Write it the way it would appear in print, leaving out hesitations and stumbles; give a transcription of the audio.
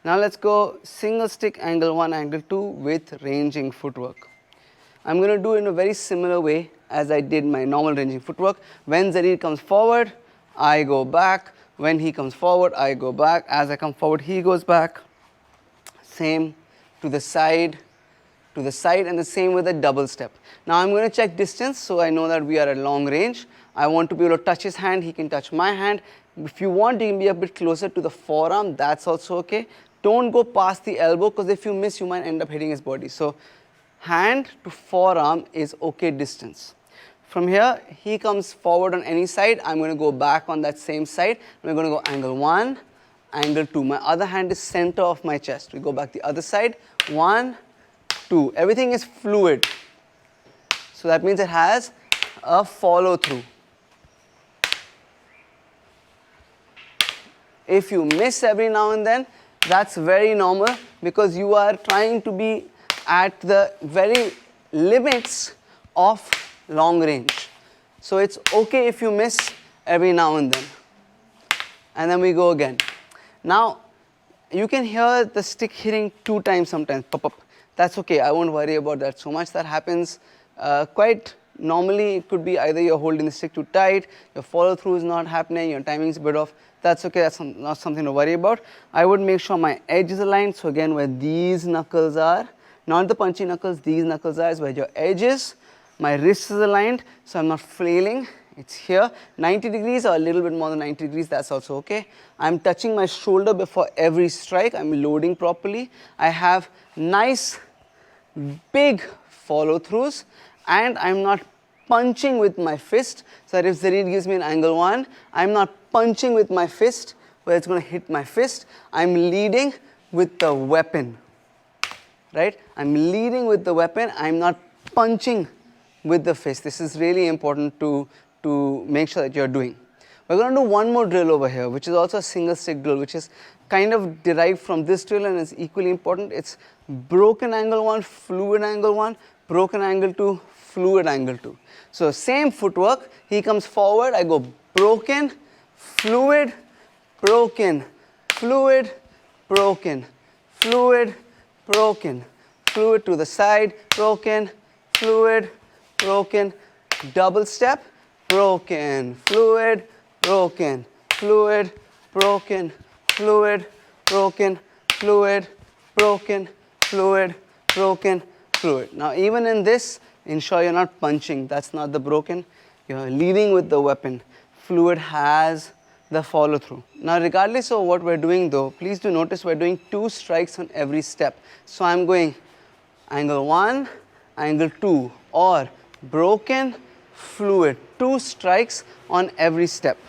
Now let's go single stick angle 1, angle 2 with ranging footwork. I'm going to do it in a very similar way as I did my normal ranging footwork. When Zarir comes forward, I go back. When he comes forward, I go back. As I come forward, he goes back. Same to the side, and the same with a double step. Now I'm going to check distance, so I know that we are at long range. I want to be able to touch his hand, he can touch my hand. If you want, you can be a bit closer to the forearm, that's also okay. Don't go past the elbow, because if you miss, you might end up hitting his body. So hand to forearm is okay distance. From here, he comes forward on any side, I'm going to go back on that same side. We're going to go angle 1, angle 2. My other hand is center of my chest. We go back the other side, 1, 2. Everything is fluid. So that means it has a follow through. If you miss every now and then, that's very normal, because you are trying to be at the very limits of long range. So it's okay if you miss every now and then. And then we go again. Now, you can hear the stick hitting 2 times sometimes, pop up. That's okay, I won't worry about that so much. That happens quite normally. It could be either you're holding the stick too tight, your follow through is not happening, your timing is a bit off. That's okay, that's not something to worry about. I would make sure my edge is aligned. So again, where these knuckles are, not the punchy knuckles, these knuckles are, is where your edge is. My wrist is aligned, so I'm not flailing. It's here, 90 degrees or a little bit more than 90 degrees, that's also okay. I'm touching my shoulder before every strike, I'm loading properly. I have nice big follow throughs, and I'm not punching with my fist, so that if Zarir gives me an angle 1, I'm not punching with my fist where it's going to hit my fist. I'm leading with the weapon, right? I'm leading with the weapon, I'm not punching with the fist. This is really important to make sure that you're doing. We're going to do one more drill over here, which is also a single stick drill, which is kind of derived from this drill and is equally important. It's broken angle 1, fluid angle 1, broken angle 2, fluid angle 2. So same footwork, he comes forward, I go broken, fluid, broken, fluid, broken, fluid, broken, fluid to the side, broken, fluid, broken, double step, broken, fluid, broken, fluid, broken, fluid, broken, fluid, broken, fluid, broken, fluid. Now even in this, ensure you're not punching, that's not the broken, you're leading with the weapon. Fluid has the follow through. Now regardless of what we're doing though, please do notice we're doing 2 strikes on every step. So I'm going angle 1, angle 2, or broken, fluid, 2 strikes on every step.